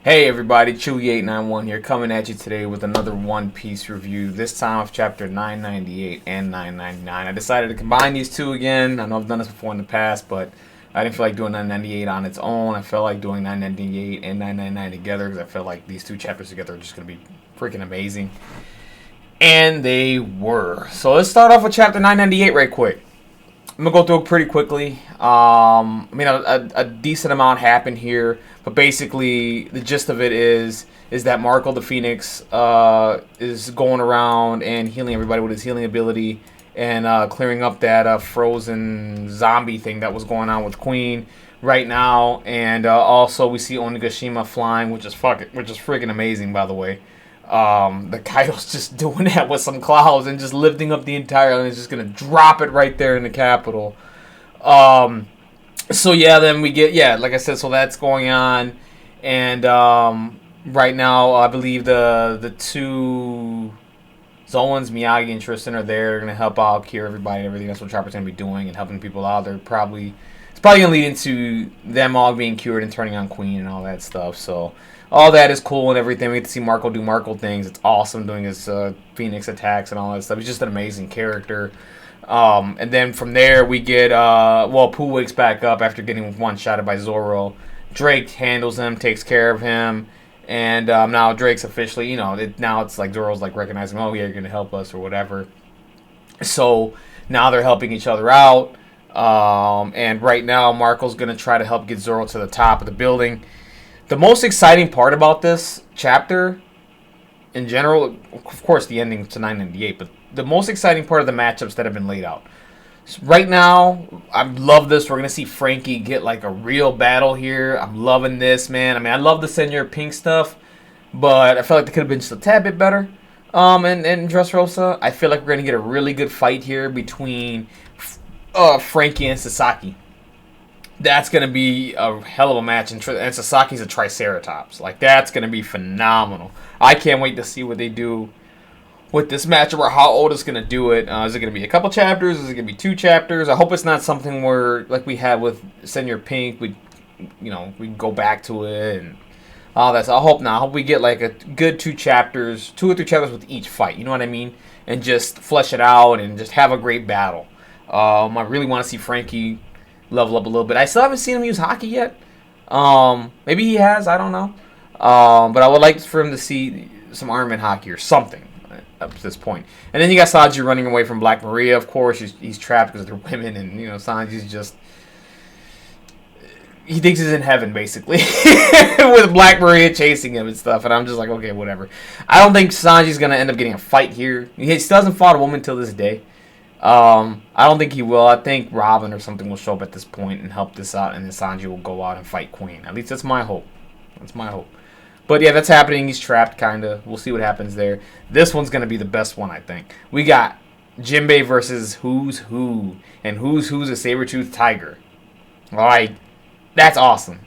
Hey everybody, Chewy891 here, coming at you today with another One Piece review, this time of chapter 998 and 999. I decided to combine these two again. I know I've done this before in the past, but I didn't feel like doing 998 on its own. I felt like doing 998 and 999 together because I felt like these two chapters together are just going to be freaking amazing. And they were. So let's start off with chapter 998 right quick. I'm going to go through it pretty quickly. A decent amount happened here. But basically, the gist of it is that Marco the Phoenix is going around and healing everybody with his healing ability. And clearing up that frozen zombie thing that was going on with Queen right now. And also, we see Onigashima flying, which is freaking amazing, by the way. The Kaido's just doing that with some clouds and just lifting up the entire island. It's just going to drop it right there in the capital. So yeah, then we get, like I said, so that's going on. And right now, I believe the two Zoans, Miyagi, and Tristan are there. They're going to help out, cure everybody and everything. That's what Chopper's going to be doing and helping people out. It's probably going to lead into them all being cured and turning on Queen and all that stuff. So all that is cool and everything. We get to see Marco do Marco things. It's awesome doing his Phoenix attacks and all that stuff. He's just an amazing character. And then from there we get Pooh wakes back up after getting one-shotted by Zoro. Drake handles him, takes care of him, and now Drake's officially, now it's like Zoro's like recognizing, oh yeah, you're gonna help us or whatever. So now they're helping each other out, and right now Marco's gonna try to help get Zoro to the top of the building. The most exciting part about this chapter, in general, of course, the ending to 998, but the most exciting part of the matchups that have been laid out. So right now, I love this. We're going to see Frankie get like a real battle here. I'm loving this, man. I mean, I love the Senor Pink stuff, but I feel like they could have been just a tad bit better. And Dressrosa, I feel like we're going to get a really good fight here between Frankie and Sasaki. That's going to be a hell of a match. And Sasaki's a Triceratops. Like, that's going to be phenomenal. I can't wait to see what they do with this matchup or how Oda's going to do it. Is it going to be a couple chapters? Is it going to be 2 chapters? I hope it's not something where, like we had with Senor Pink, we go back to it and all that. So I hope not. I hope we get like a good 2 or 3 chapters with each fight. You know what I mean? And just flesh it out and just have a great battle. I really want to see Frankie level up a little bit. I still haven't seen him use hockey yet. Maybe he has. I don't know. But I would like for him to see some armament hockey or something up to this point. And then you got Sanji running away from Black Maria. Of course, he's trapped because they're women, and Sanji's just, he thinks he's in heaven basically with Black Maria chasing him and stuff. And I'm just like, okay, whatever. I don't think Sanji's gonna end up getting a fight here. He still hasn't fought a woman till this day. I don't think he will. I think Robin or something will show up at this point and help this out, and then Sanji will go out and fight Queen. At least that's my hope. But yeah, that's happening. He's trapped, kinda. We'll see what happens there. This one's gonna be the best one, I think. We got Jinbei versus Who's Who, and Who's a saber-toothed tiger. Like, that's awesome.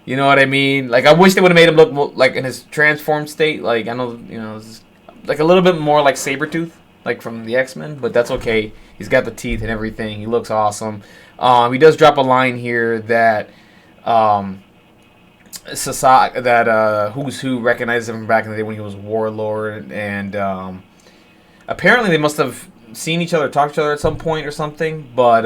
You know what I mean? Like, I wish they would have made him look more, like in his transformed state. Like, I know, like a little bit more like Sabretooth, like from the X-Men, but that's okay. He's got the teeth and everything. He looks awesome. He does drop a line here that Who's Who recognized him from back in the day when he was Warlord, and apparently they must have seen each other, talked to each other at some point or something, but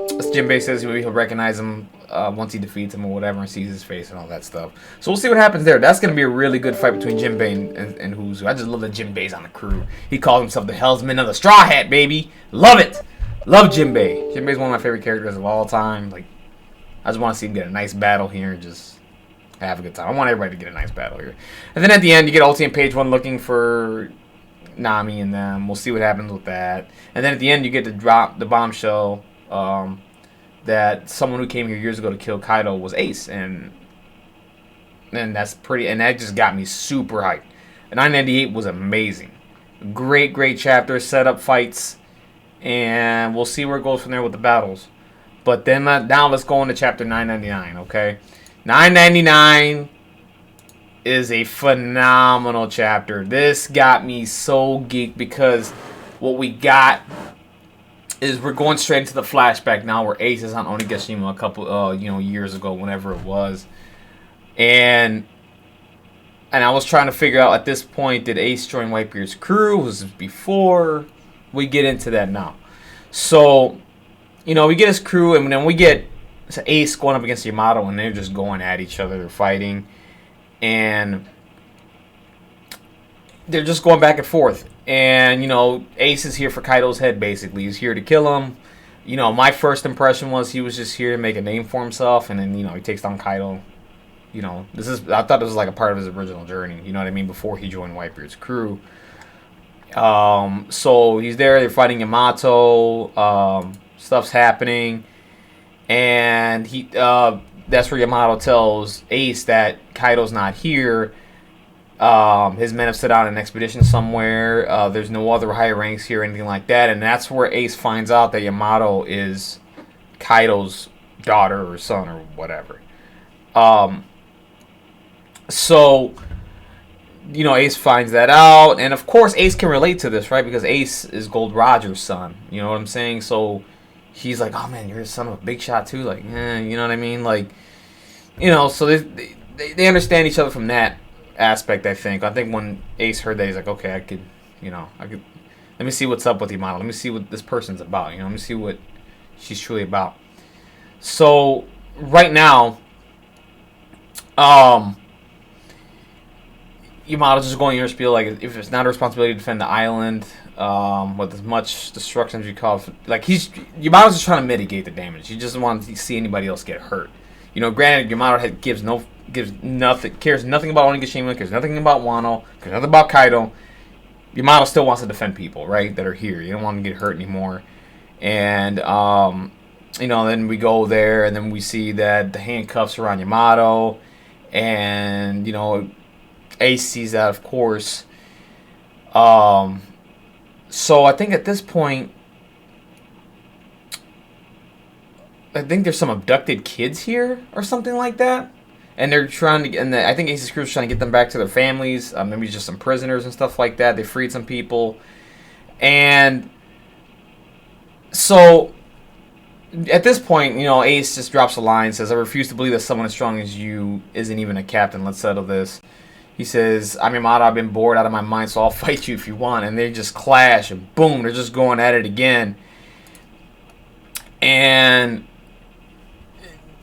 Jinbei says he'll recognize him once he defeats him or whatever and sees his face and all that stuff. So we'll see what happens there. That's going to be a really good fight between Jinbei and Who's Who. I just love that Jinbei's on the crew. He calls himself the Helmsman of the Straw Hat, baby. Love it. Love Jinbei. Jinbei's one of my favorite characters of all time. Like, I just want to see him get a nice battle here and just have a good time. I want everybody to get a nice battle here. And then at the end, you get Ulti and Page 1 looking for Nami and them. We'll see what happens with that. And then at the end, you get to drop the bombshell that someone who came here years ago to kill Kaido was Ace. And that's pretty. And that just got me super hyped. And 998 was amazing. Great chapter. Set up fights. And we'll see where it goes from there with the battles. But then now let's go into chapter 999, okay? 999 is a phenomenal chapter. This got me so geeked because what we got is we're going straight into the flashback now where Ace is on Onigashima a couple years ago, whenever it was. And I was trying to figure out at this point, did Ace join Whitebeard's crew? Was this before? We get into that now. So, we get his crew, and then we get Ace going up against Yamato, and they're just going at each other. They're fighting. And they're just going back and forth. And, Ace is here for Kaido's head, basically. He's here to kill him. My first impression was he was just here to make a name for himself, and then, he takes down Kaido. I thought this was like a part of his original journey, you know what I mean, before he joined Whitebeard's crew. So he's there, they're fighting Yamato, stuff's happening, and that's where Yamato tells Ace that Kaido's not here. His men have set out an expedition somewhere. There's no other high ranks here or anything like that, and that's where Ace finds out that Yamato is Kaido's daughter or son or whatever. So, Ace finds that out, and of course Ace can relate to this, right? Because Ace is Gold Roger's son, you know what I'm saying? So he's like, oh man, you're the son of a big shot too, like, you know what I mean? Like, so they understand each other from that aspect, I think. I think when Ace heard that, he's like, okay, I could, let me see what's up with Yamato. Let me see what this person's about, let me see what she's truly about. So, right now, Yamato's just going your spiel, like, if it's not a responsibility to defend the island, with as much destruction as you cause, like, Yamato's just trying to mitigate the damage. He doesn't want to see anybody else get hurt. Granted, Yamato cares nothing about Onigashima, cares nothing about Wano, cares nothing about Kaido. Yamato still wants to defend people, right, that are here. You don't want them to get hurt anymore. And, then we go there, and then we see that the handcuffs are on Yamato, and, Ace sees that, of course. So I think at this point, I think there's some abducted kids here or something like that, and they're trying to. And I think Ace's crew is trying to get them back to their families. Maybe just some prisoners and stuff like that. They freed some people, and so at this point, Ace just drops a line, says, "I refuse to believe that someone as strong as you isn't even a captain. Let's settle this." He says, I'm Yamato, I've been bored out of my mind, so I'll fight you if you want. And they just clash, and boom, they're just going at it again. And,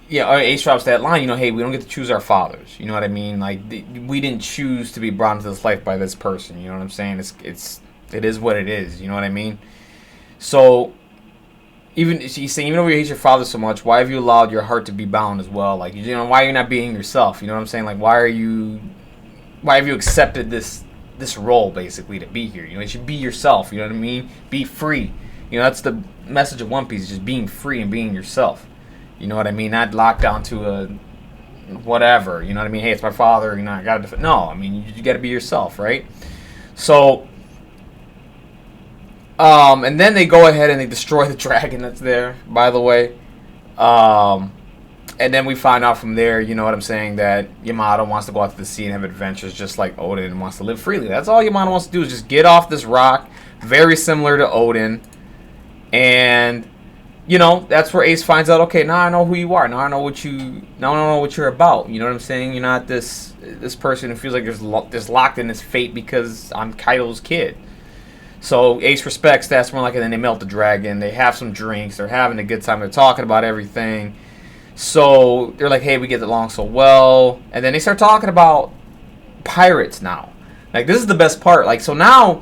Ace drops that line, hey, we don't get to choose our fathers. You know what I mean? Like, we didn't choose to be brought into this life by this person. You know what I'm saying? It is what it is. You know what I mean? So, he's saying, even though you hate your father so much, why have you allowed your heart to be bound as well? Like, why are you not being yourself? You know what I'm saying? Like, why have you accepted this role, basically, to be here? You should be yourself, you know what I mean? Be free. That's the message of One Piece, just being free and being yourself. You know what I mean? Not locked down to a whatever, you know what I mean? Hey, it's my father, I gotta defend. No, I mean, you gotta be yourself, right? So, and then they go ahead and they destroy the dragon that's there, by the way. And then we find out from there, you know what I'm saying, that Yamato wants to go out to the sea and have adventures just like Odin wants to live freely. That's all Yamato wants to do, is just get off this rock, very similar to Odin. And, that's where Ace finds out, okay, now I know who you are. Now I know what you're about. You know what I'm saying? You're not this person who feels like there's locked in his fate because I'm Kaido's kid. So Ace respects that's more like, and then they melt the dragon. They have some drinks. They're having a good time. They're talking about everything. So they're like, hey, we get along so well. And then they start talking about pirates now. Like, this is the best part. Like, so now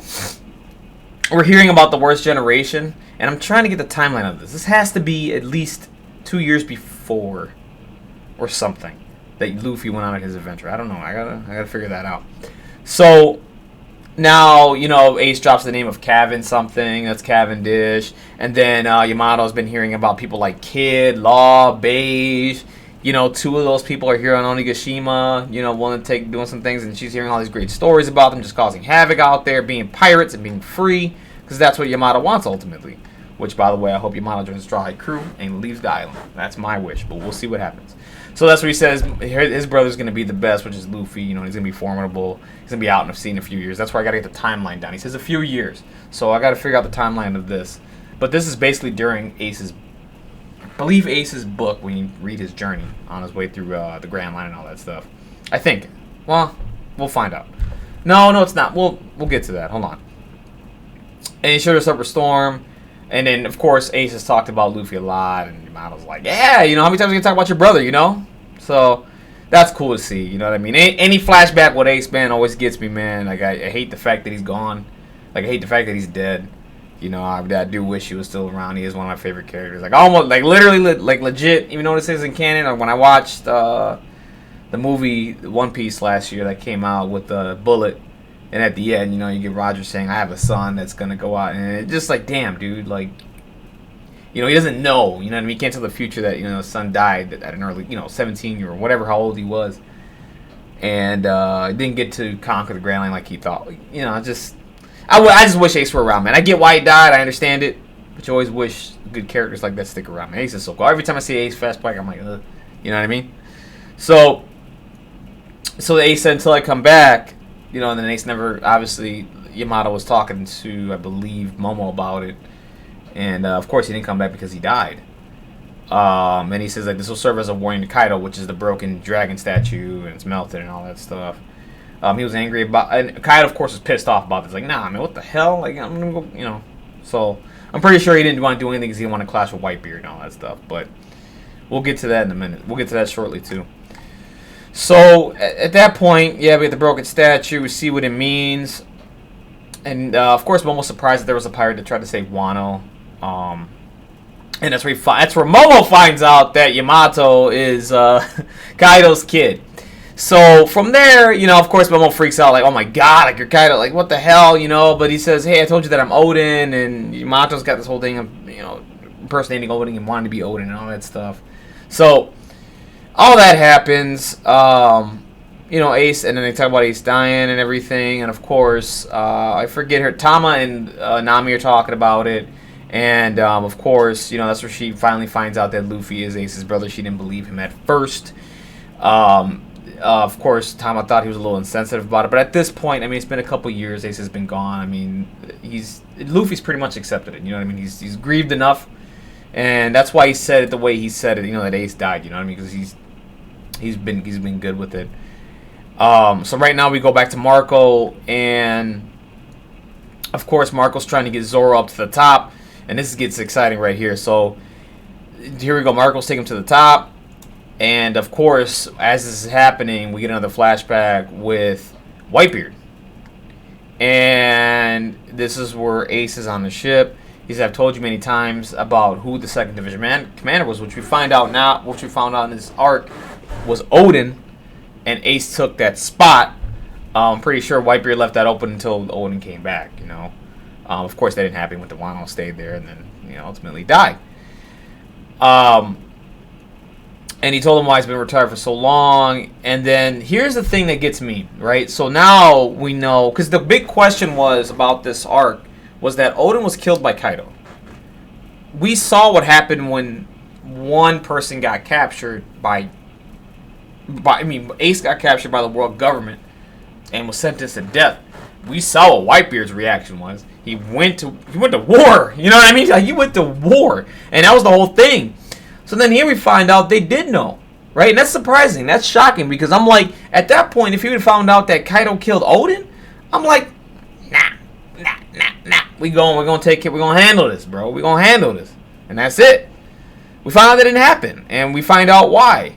we're hearing about the worst generation. And I'm trying to get the timeline of this. This has to be at least 2 years before or something that Luffy went on his adventure. I don't know. I gotta figure that out. So now, Ace drops the name of Cavan something. That's Cavendish. And then Yamato's been hearing about people like Kid, Law, Beige. 2 of those people are here on Onigashima, willing to doing some things. And she's hearing all these great stories about them just causing havoc out there, being pirates and being free. Because that's what Yamato wants ultimately. Which, by the way, I hope Yamato joins the Straw Hat crew and leaves the island. That's my wish, but we'll see what happens. So that's what he says. His brother's going to be the best, which is Luffy. He's going to be formidable. He's going to be out in the sea in a few years. That's where I got to get the timeline down. He says a few years. So I got to figure out the timeline of this. But this is basically during Ace's book when you read his journey on his way through the Grand Line and all that stuff. I think. Well, we'll find out. No, it's not. We'll get to that. Hold on. And he showed us Upper Storm. And then, of course, Ace has talked about Luffy a lot. And Yamato's like, yeah, you know, how many times are you going to talk about your brother, you know? So, that's cool to see, you know what I mean? Any flashback with Ace, man, always gets me, man. Like, I hate the fact that he's gone. Like, I hate the fact that he's dead. You know, I do wish he was still around. He is one of my favorite characters. Like, almost, like, literally, like, legit, even though this isn't canon, or when I watched the movie One Piece last year that came out with the Bullet, and at the end, you know, you get Roger saying, I have a son that's going to go out. And it's just like, damn, dude, like, you know, he doesn't know. You know what I mean? He can't tell the future that, you know, his son died at an early, you know, 17 or whatever, how old he was. And didn't get to conquer the Grand Line like he thought. You know, I just wish Ace were around, man. I get why he died. I understand it. But you always wish good characters like that stick around, man. Ace is so cool. Every time I see Ace Flashback, I'm like, ugh. You know what I mean? So the Ace said, until I come back, you know, and then Ace never, obviously, Yamato was talking to, I believe, Momo about it. And, of course, he didn't come back because he died. And he says, like, this will serve as a warning to Kaido, which is the broken dragon statue, and it's melted and all that stuff. He was angry about, and Kaido, of course, was pissed off about this. Like, nah, man, what the hell? Like, I'm gonna go, you know. So, I'm pretty sure he didn't want to do anything because he didn't want to clash with Whitebeard and all that stuff. But we'll get to that in a minute. We'll get to that shortly, too. So, at that point, yeah, we have the broken statue. We see what it means. And, of course, I'm almost surprised that there was a pirate that tried to save Wano. And that's where Momo finds out that Yamato is Kaido's kid. So from there, you know, of course, Momo freaks out, like, oh my god, like, you're Kaido, like, what the hell, you know? But he says, hey, I told you that I'm Odin, and Yamato's got this whole thing of, you know, impersonating Odin and wanting to be Odin and all that stuff. So all that happens. You know, Ace, and then they talk about Ace dying and everything, and of course, I forget her, Tama and Nami are talking about it. And, of course, you know, that's where she finally finds out that Luffy is Ace's brother. She didn't believe him at first. Of course, Tama thought he was a little insensitive about it. But at this point, I mean, it's been a couple years. Ace has been gone. I mean, Luffy's pretty much accepted it. You know what I mean? He's grieved enough. And that's why he said it the way he said it, you know, that Ace died. You know what I mean? Because he's been good with it. So right now we go back to Marco. And, of course, Marco's trying to get Zoro up to the top. And this gets exciting right here. So, here we go. Marco's taking him to the top. And, of course, as this is happening, we get another flashback with Whitebeard. And this is where Ace is on the ship. He said, I've told you many times about who the 2nd Division commander was, which we found out in this arc was Odin. And Ace took that spot. I'm pretty sure Whitebeard left that open until Odin came back, you know. Of course, that didn't happen with the Wano stayed there and then, you know, ultimately died. And he told him why he's been retired for so long. And then here's the thing that gets me, right? So now we know, because the big question was about this arc was that Odin was killed by Kaido. We saw what happened when one person got captured Ace got captured by the world government and was sentenced to death. We saw what Whitebeard's reaction was. He went to war. You know what I mean? Like, he went to war. And that was the whole thing. So then here we find out they did know. Right? And that's surprising. That's shocking. Because I'm like, at that point, if he would have found out that Kaido killed Odin, I'm like, nah. We're gonna take it. We're gonna handle this, bro. We're gonna handle this. And that's it. We found out that didn't happen. And we find out why.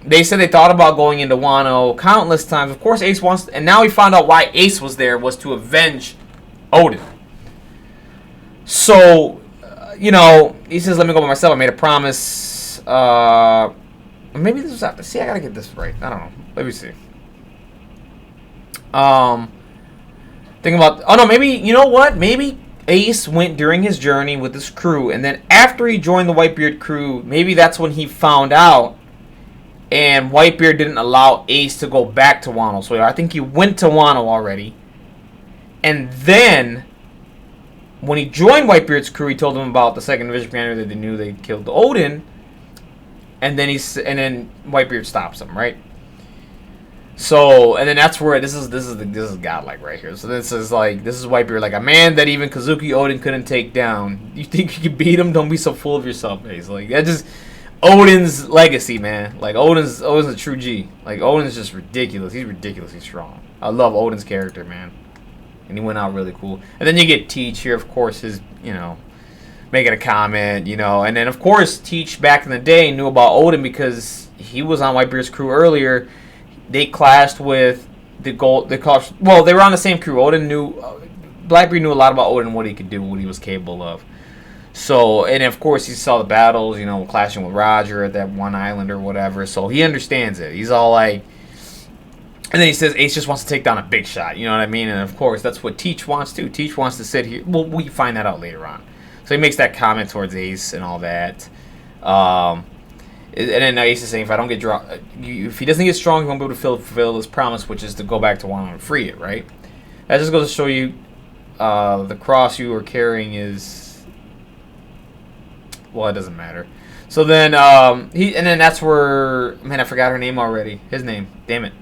They said they thought about going into Wano countless times. Of course, Ace wants... And now we found out why Ace was there was to avenge Odin. So, you know, he says, let me go by myself. I made a promise. Maybe this was after... See, I gotta get this right. I don't know. Let me see. Think about... Oh, no, maybe... You know what? Maybe Ace went during his journey with his crew. And then after he joined the Whitebeard crew, maybe that's when he found out. And Whitebeard didn't allow Ace to go back to Wano. So I think he went to Wano already. And then, when he joined Whitebeard's crew, he told them about the 2nd Division commander that they knew they killed Odin. And then Whitebeard stops him, right? So, and then that's where this is godlike right here. So this is Whitebeard, like a man that even Kozuki Odin couldn't take down. You think you can beat him? Don't be so full of yourself, Ace. Like that just. Odin's legacy, man. Like Odin's a true G. Like Odin's just ridiculous. He's ridiculously strong. I love Odin's character, man. And he went out really cool. And then you get Teach here, of course, his, you know, making a comment, you know. And then, of course, Teach back in the day knew about Odin because he was on Whitebeard's crew earlier. They clashed with the gold. Well, they were on the same crew. Odin knew, Blackbeard knew a lot about Odin, what he could do, what he was capable of. So, and of course, he saw the battles, you know, clashing with Roger at that one island or whatever. So he understands it. He's all like, and then he says Ace just wants to take down a big shot. You know what I mean? And of course, that's what Teach wants to. Teach wants to sit here. Well, we find that out later on. So he makes that comment towards Ace and all that. And then Ace is saying, if I don't get if he doesn't get strong, he won't be able to fulfill his promise, which is to go back to Wano and free it, right? That just goes to show you the cross you are carrying is, well, it doesn't matter. So then and then that's where, man, I forgot her name already. His name, damn it.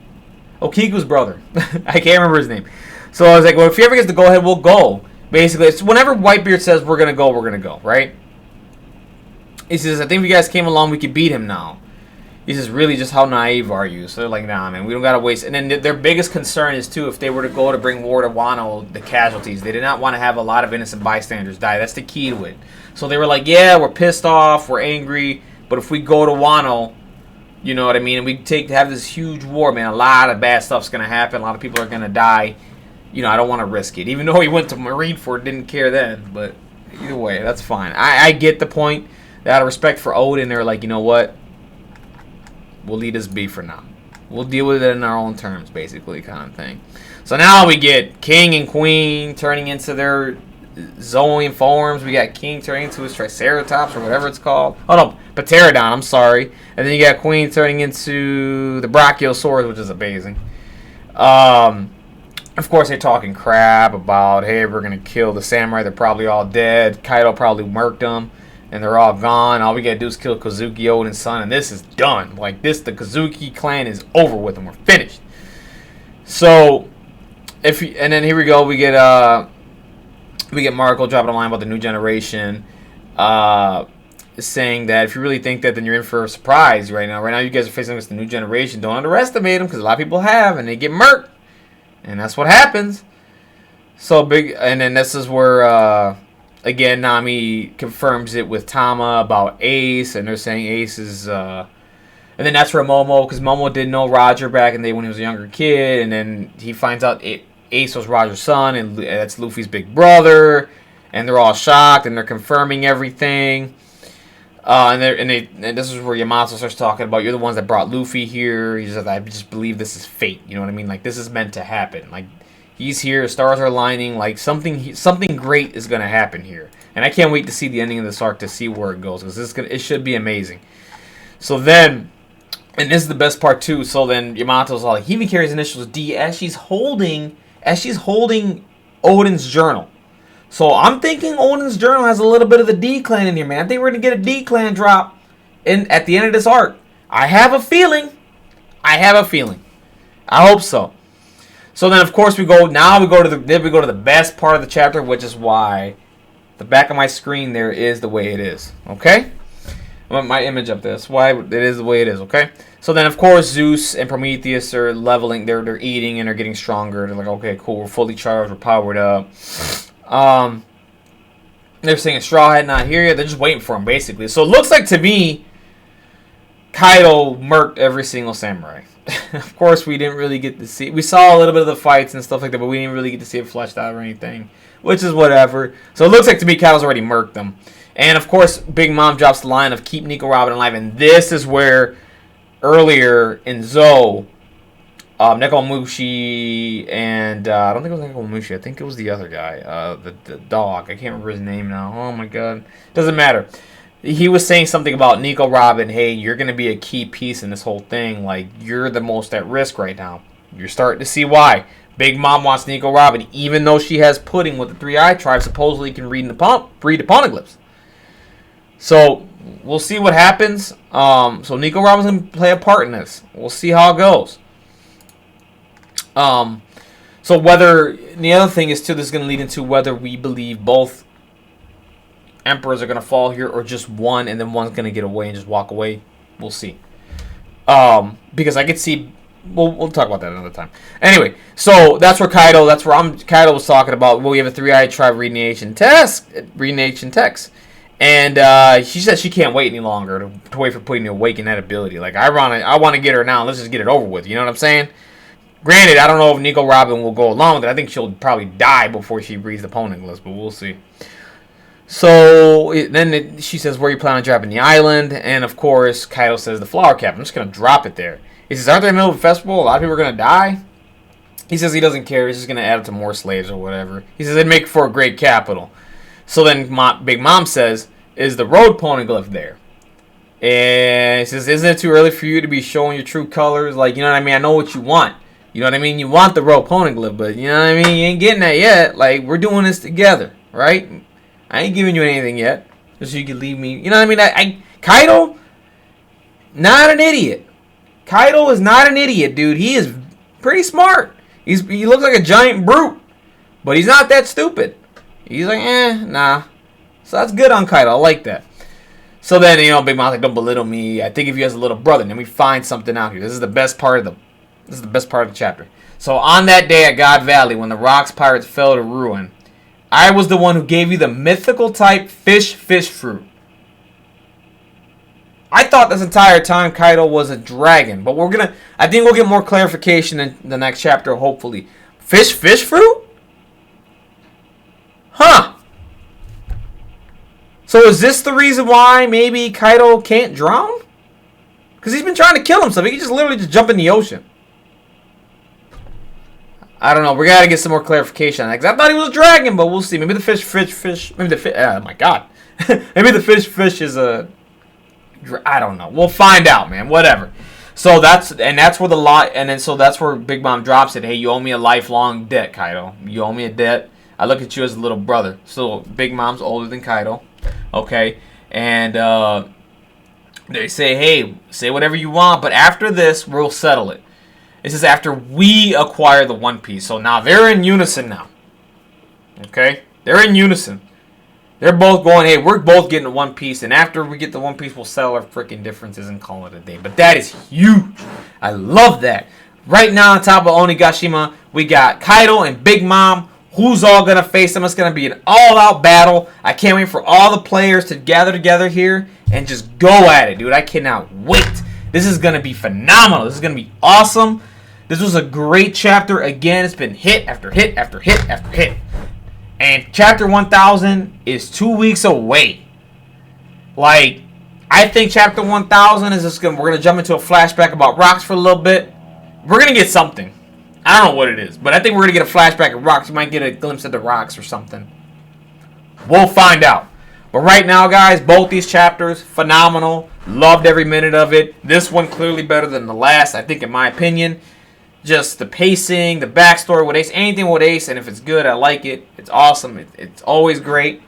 Oh, Kiku's brother. I can't remember his name. So I was like, well, if he ever gets to go ahead, we'll go. Basically, it's whenever Whitebeard says we're going to go, right? He says, I think if you guys came along, we could beat him now. He says, really, just how naive are you? So they're like, nah, man, we don't got to waste. And then their biggest concern is, too, if they were to go to bring war to Wano, the casualties. They did not want to have a lot of innocent bystanders die. That's the key to it. So they were like, yeah, we're pissed off, we're angry, but if we go to Wano, you know what I mean? And we have this huge war, man. A lot of bad stuff's going to happen. A lot of people are going to die. You know, I don't want to risk it. Even though he went to Marineford, didn't care then. But either way, that's fine. I get the point. Out of respect for Odin, they're like, you know what? We'll leave this be for now. We'll deal with it in our own terms, basically, kind of thing. So now we get King and Queen turning into their Zoan forms. We got King turning into his Triceratops or whatever it's called. Oh no, Pterodon, I'm sorry. And then you got Queen turning into the Brachiosaurus, which is amazing. Of course, they're talking crap about, hey, we're going to kill the samurai. They're probably all dead. Kaido probably murked them. And they're all gone. All we got to do is kill Kozuki, Odin's son. And this is done. Like, the Kozuki clan is over with. And we're finished. So, and then here we go. We get Marco dropping a line about the new generation, saying that if you really think that, then you're in for a surprise right now. Right now, you guys are facing against the new generation. Don't underestimate them, because a lot of people have, and they get murked, and that's what happens. So big, and then this is where again Nami confirms it with Tama about Ace, and they're saying Ace is, and then that's where Momo, because Momo didn't know Roger back in the day when he was a younger kid, and then he finds out Ace was Roger's son, and that's Luffy's big brother, and they're all shocked, and they're confirming everything. And this is where Yamato starts talking about, you're the ones that brought Luffy here. He says, I just believe this is fate. You know what I mean? Like, this is meant to happen. Like, he's here, stars are aligning. Like, something great is going to happen here. And I can't wait to see the ending of this arc to see where it goes, because it should be amazing. So then, and this is the best part too. So then Yamato's all like, he even carries initials D as she's holding Odin's journal. So I'm thinking Odin's journal has a little bit of the D clan in here, man. I think we're gonna get a D clan drop at the end of this arc. I have a feeling. I hope so. So then, of course, we go to the best part of the chapter, which is why the back of my screen there is the way it is. Okay, I want my image up there. That's why it is the way it is. Okay. So then, of course, Zeus and Prometheus are leveling. They're eating and they're getting stronger. They're like, okay, cool. We're fully charged. We're powered up. They're saying Straw Hat not here yet. They're just waiting for him, basically. So it looks like to me, Kaido murked every single samurai. Of course, we didn't really get to see. We saw a little bit of the fights and stuff like that, but we didn't really get to see it fleshed out or anything, which is whatever. So it looks like to me, Kaido's already murked them. And of course, Big Mom drops the line of keep Nico Robin alive, and this is where earlier in Zou, Nekomamushi and I don't think it was Nekomamushi. I think it was the other guy, the dog. I can't remember his name now. Oh my god, doesn't matter. He was saying something about Nico Robin. Hey, you're gonna be a key piece in this whole thing. Like, you're the most at risk right now. You're starting to see why. Big Mom wants Nico Robin, even though she has pudding with the Three-Eye Tribe. Supposedly can read the poneglyphs. So we'll see what happens. So Nico Robin's gonna play a part in this. We'll see how it goes. So whether, the other thing is too, this is going to lead into whether we believe both emperors are going to fall here, or just one, and then one's going to get away and just walk away. We'll see. Because I could see... We'll talk about that another time. Anyway, so that's where Kaido was talking about. Well, we have a 3-eyed tribe retaliation text. And she said she can't wait any longer to wait for putting the awaken that ability. Like, I want to get her now. Let's just get it over with. You know what I'm saying? Granted, I don't know if Nico Robin will go along with it. I think she'll probably die before she reads the opponent list, but we'll see. So then she says, where you plan on dropping the island? And of course, Kaido says the flower cap. I'm just going to drop it there. He says, aren't they in the middle of a festival? A lot of people are going to die. He says he doesn't care. He's just going to add it to more slaves or whatever. He says it'd make for a great capital. So then Big Mom says, is the road poneglyph there? And he says, isn't it too early for you to be showing your true colors? Like, you know what I mean? I know what you want. You know what I mean? You want the road poneglyph, but you know what I mean? You ain't getting that yet. Like, we're doing this together, right? I ain't giving you anything yet. Just so you can leave me. You know what I mean? Kaido, not an idiot. Kaido is not an idiot, dude. He is pretty smart. He looks like a giant brute, but he's not that stupid. He's like, nah. So that's good on Kaido. I like that. So then, you know, Big Mom's like, don't belittle me. I think if you has a little brother, and then we find something out here. This is the best part of the chapter. So on that day at God Valley, when the Rocks pirates fell to ruin, I was the one who gave you the mythical type fish fruit. I thought this entire time Kaido was a dragon, but I think we'll get more clarification in the next chapter, hopefully. Fish fruit? Huh. So is this the reason why maybe Kaido can't drown? Because he's been trying to kill himself. He can just literally just jump in the ocean. I don't know. We got to get some more clarification on that. Because I thought he was a dragon, but we'll see. Maybe the fish. Maybe the fish. Oh my god. Maybe the fish is a... I don't know. We'll find out, man. Whatever. So that's where that's where Big Mom drops it. Hey, you owe me a lifelong debt, Kaido. You owe me a debt. I look at you as a little brother. So Big Mom's older than Kaido. Okay. And they say, hey, say whatever you want, but after this, we'll settle it. This is after we acquire the One Piece. So now they're in unison now. Okay? They're in unison. They're both going, hey, we're both getting the One Piece, and after we get the One Piece, we'll settle our freaking differences and call it a day. But that is huge. I love that. Right now on top of Onigashima, we got Kaido and Big Mom. Who's all going to face them? It's going to be an all-out battle. I can't wait for all the players to gather together here and just go at it, dude. I cannot wait. This is going to be phenomenal. This is going to be awesome. This was a great chapter. Again, it's been hit after hit after hit after hit. And chapter 1000 is 2 weeks away. Like, I think chapter 1000 is just we're gonna jump into a flashback about rocks for a little bit. We're gonna get something. I don't know what it is, but I think we're gonna get a flashback of rocks. You might get a glimpse of the rocks or something. We'll find out. But right now, guys, both these chapters, phenomenal. Loved every minute of it. This one clearly better than the last, I think, in my opinion. Just the pacing, the backstory with Ace, anything with Ace, and if it's good, I like it. It's awesome. It's always great.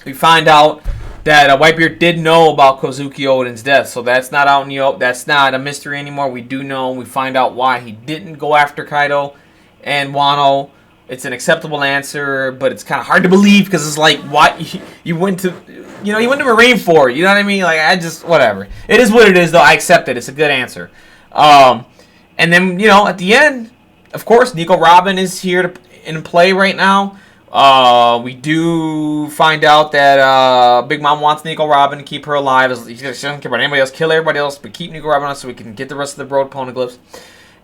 We find out that Whitebeard did know about Kozuki Odin's death, so that's not out in the open. That's not a mystery anymore. We do know. We find out why he didn't go after Kaido and Wano. It's an acceptable answer, but it's kind of hard to believe because it's like, why you went to, you went to Marineford. You know what I mean? Like, whatever. It is what it is, though. I accept it. It's a good answer. And then, at the end, of course, Nico Robin is here in play right now. We do find out that Big Mom wants Nico Robin to keep her alive. She doesn't care about anybody else. Kill everybody else, but keep Nico Robin on so we can get the rest of the road poneglyphs.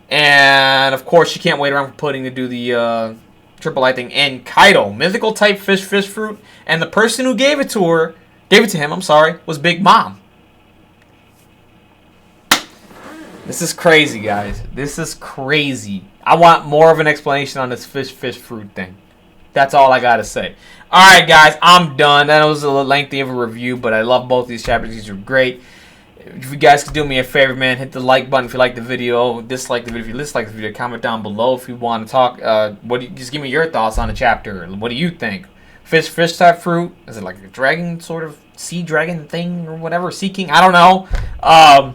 And, of course, she can't wait around for Pudding to do the triple I thing. And Kaido, mythical type fish fruit. And the person who gave it to him, was Big Mom. This is crazy, guys. This is crazy. I want more of an explanation on this fish fruit thing. That's all I got to say. Alright, guys. I'm done. That was a little lengthy of a review, but I love both these chapters. These are great. If you guys could do me a favor, man, hit the like button if you like the video. Dislike the video if you dislike the video. Comment down below if you want to talk. Just give me your thoughts on the chapter. What do you think? Fish type fruit? Is it like a dragon sort of sea dragon thing or whatever? Sea king? I don't know.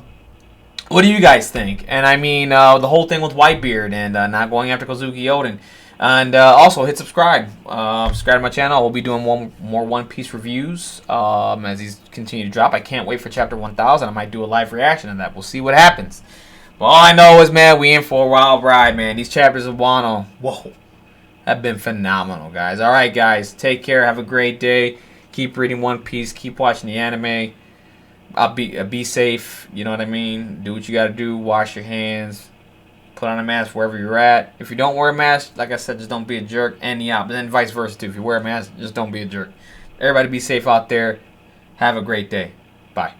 What do you guys think? And I mean, the whole thing with Whitebeard and not going after Kozuki Odin. And also hit subscribe. Subscribe to my channel. We'll be doing more One Piece reviews as these continue to drop. I can't wait for chapter 1000. I might do a live reaction to that. We'll see what happens. But all I know is, man, we in for a wild ride, man. These chapters of Wano, whoa, have been phenomenal, guys. All right, guys, take care. Have a great day. Keep reading One Piece. Keep watching the anime. Be safe. You know what I mean? Do what you got to do. Wash your hands. Put on a mask wherever you're at. If you don't wear a mask, like I said, just don't be a jerk. And the opposite, and vice versa too. If you wear a mask, just don't be a jerk. Everybody be safe out there. Have a great day. Bye.